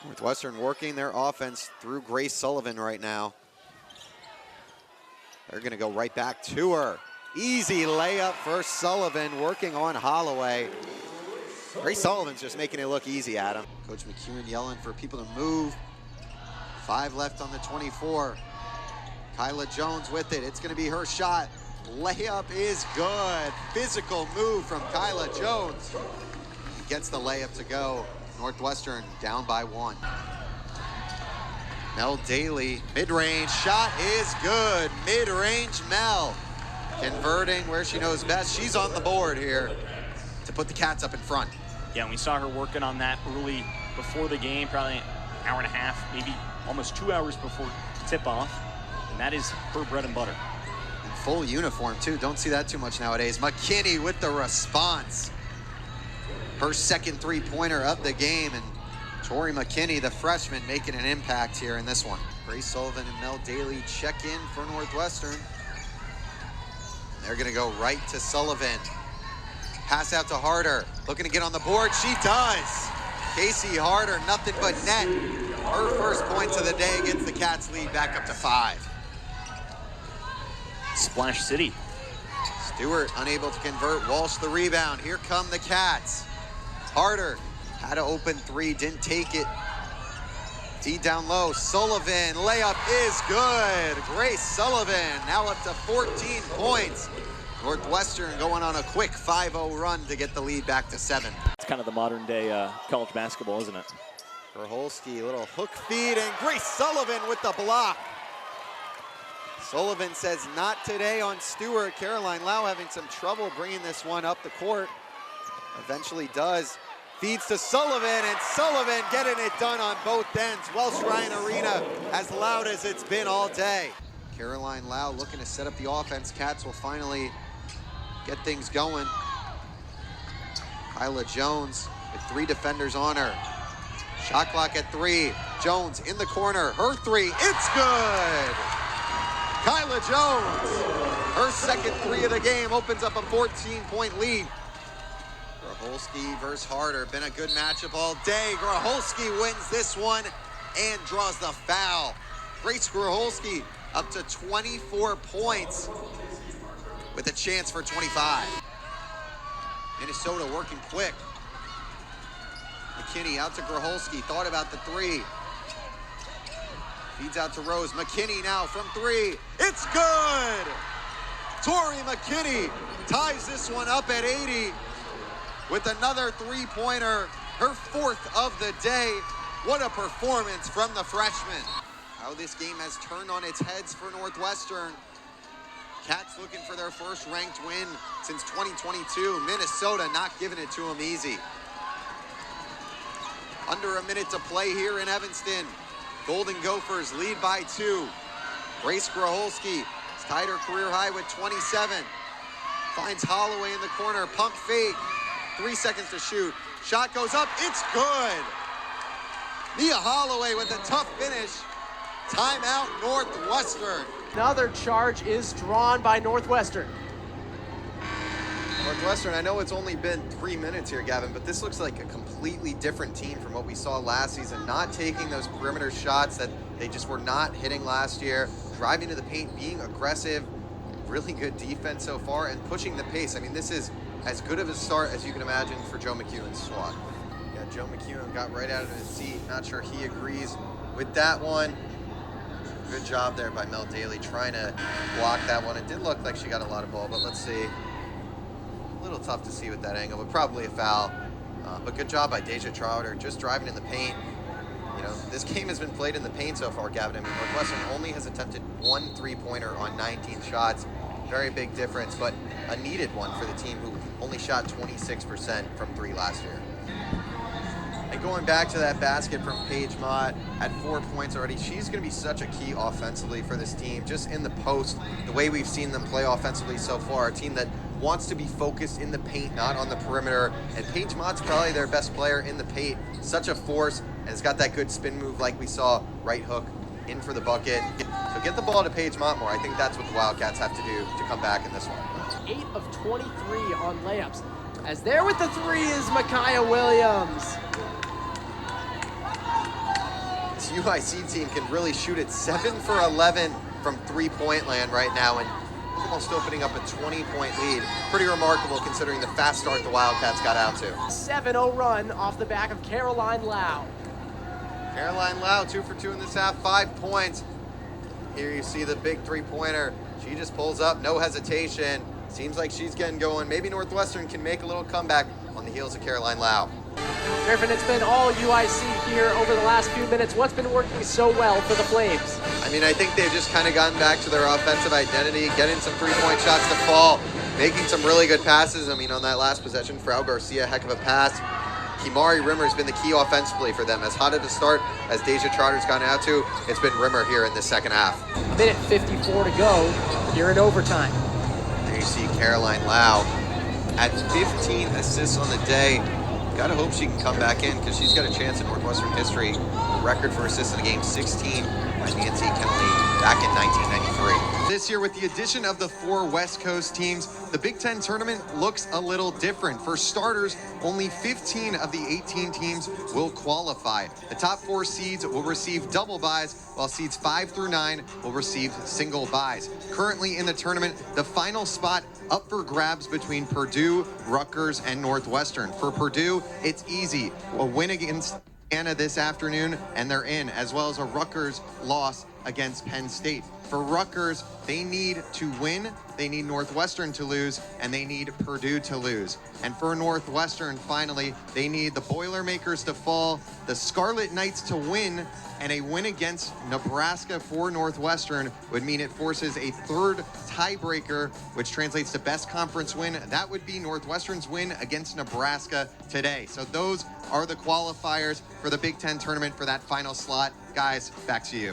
Northwestern working their offense through Grace Sullivan right now. They're going to go right back to her. Easy layup for Sullivan, working on Holloway. Grace Sullivan's just making it look easy, Adam. Coach McEwen yelling for people to move. 5 left on the 24. Kyla Jones with it. It's going to be her shot. Layup is good. Physical move from Kyla Jones. Gets the layup to go. Northwestern down by 1. Mel Daly, mid-range shot is good. Mid-range Mel, converting where she knows best. She's on the board here to put the Cats up in front. Yeah, and we saw her working on that early before the game, probably an hour and a half, maybe almost 2 hours before tip-off, and that is her bread and butter. In full uniform, too. Don't see that too much nowadays. McKinney with the response. Her second three-pointer of the game, and Tori McKinney, the freshman, making an impact here in this one. Grace Sullivan and Mel Daly check in for Northwestern. They're going to go right to Sullivan. Pass out to Harder. Looking to get on the board. She does. Casey Harder, nothing but net. Her first points of the day gets the Cats lead back up to 5. Splash City. Stewart unable to convert. Walsh the rebound. Here come the Cats. Harder had an open 3, didn't take it. D down low. Sullivan, layup is good. Grace Sullivan now up to 14 points. Northwestern going on a quick 5-0 run to get the lead back to 7. It's kind of the modern day college basketball, isn't it? Graholski, little hook feed, and Grace Sullivan with the block. Sullivan says not today on Stewart. Caroline Lau having some trouble bringing this one up the court. Eventually does. Feeds to Sullivan, and Sullivan getting it done on both ends. Welsh Ryan Arena as loud as it's been all day. Caroline Lau looking to set up the offense. Cats will finally get things going. Kyla Jones with 3 defenders on her. Shot clock at 3. Jones in the corner. Her 3. It's good. Kyla Jones, her second 3 of the game, opens up a 14-point lead. Graholski versus Harder. Been a good matchup all day. Graholski wins this one and draws the foul. Grace Graholski up to 24 points with a chance for 25. Minnesota working quick. McKinney out to Graholski. Thought about the 3. Feeds out to Rose. McKinney now from 3. It's good! Tori McKinney ties this one up at 80 with another 3-pointer, her 4th of the day. What a performance from the freshman. How this game has turned on its heads for Northwestern. Cats looking for their first ranked win since 2022. Minnesota not giving it to them easy. Under a minute to play here in Evanston. Golden Gophers lead by 2. Grace Graholski has tied her career high with 27. Finds Holloway in the corner, pump fake. 3 seconds to shoot. Shot goes up, it's good. Nia Holloway with a tough finish. Timeout Northwestern. Another charge is drawn by Northwestern. Northwestern, I know it's only been 3 minutes here, Gavin, but this looks like a completely different team from what we saw last season. Not taking those perimeter shots that they just were not hitting last year. Driving to the paint, being aggressive. Really good defense so far, and pushing the pace. I mean, this is as good of a start as you can imagine for Joe McEwen's squad. Yeah, Joe McEwen got right out of his seat. Not sure he agrees with that one. Good job there by Mel Daly trying to block that one. It did look like she got a lot of ball, but let's see. A little tough to see with that angle, but probably a foul. But good job by Deja Trotter, just driving in the paint. You know, this game has been played in the paint so far, Gavin. I mean, Northwestern only has attempted 1 3-pointer on 19 shots. Very big difference, but a needed one for the team who only shot 26% from 3 last year. And going back to that basket from Paige Mott at 4 points already, she's going to be such a key offensively for this team. Just in the post, the way we've seen them play offensively so far, a team that wants to be focused in the paint, not on the perimeter. And Paige Mott's probably their best player in the paint. Such a force, and has got that good spin move like we saw, right hook in for the bucket. So get the ball to Paige Mott more. I think that's what the Wildcats have to do to come back in this one. 8 of 23 on layups. As there with the 3 is Micaiah Williams. UIC team can really shoot it 7 for 11 from three-point land right now, and almost opening up a 20-point lead. Pretty remarkable considering the fast start the Wildcats got out to. 7-0 run off the back of Caroline Lau. Caroline Lau, 2 for 2 in this half, 5 points. Here you see the big three-pointer. She just pulls up, no hesitation. Seems like she's getting going. Maybe Northwestern can make a little comeback on the heels of Caroline Lau. Griffin, it's been all UIC here over the last few minutes. What's been working so well for the Flames? I mean, I think they've just kind of gotten back to their offensive identity, getting some three-point shots to fall, making some really good passes. I mean, on that last possession, Frau Garcia, heck of a pass. Kimari Rimmer has been the key offensively for them. As hot at the start as Deja Trotter's gone out to, it's been Rimmer here in the second half. Minute 54 to go here in overtime. There you see Caroline Lau at 15 assists on the day. Gotta hope she can come back in because she's got a chance in Northwestern history. The record for assists in a game, 16 by Nancy Kennelly back in 1993. This year, with the addition of the 4 West Coast teams, the Big Ten tournament looks a little different. For starters, only 15 of the 18 teams will qualify. The top 4 seeds will receive double byes, while seeds 5 through 9 will receive single byes. Currently in the tournament, the final spot up for grabs between Purdue, Rutgers, and Northwestern. For Purdue, it's easy. A win against Anna this afternoon, and they're in, as well as a Rutgers loss against Penn State. For Rutgers, they need to win, they need Northwestern to lose, and they need Purdue to lose. And for Northwestern, finally, they need the Boilermakers to fall, the Scarlet Knights to win, and a win against Nebraska for Northwestern would mean it forces a third tiebreaker, which translates to best conference win. That would be Northwestern's win against Nebraska today. So those are the qualifiers for the Big Ten tournament for that final slot. Guys, back to you.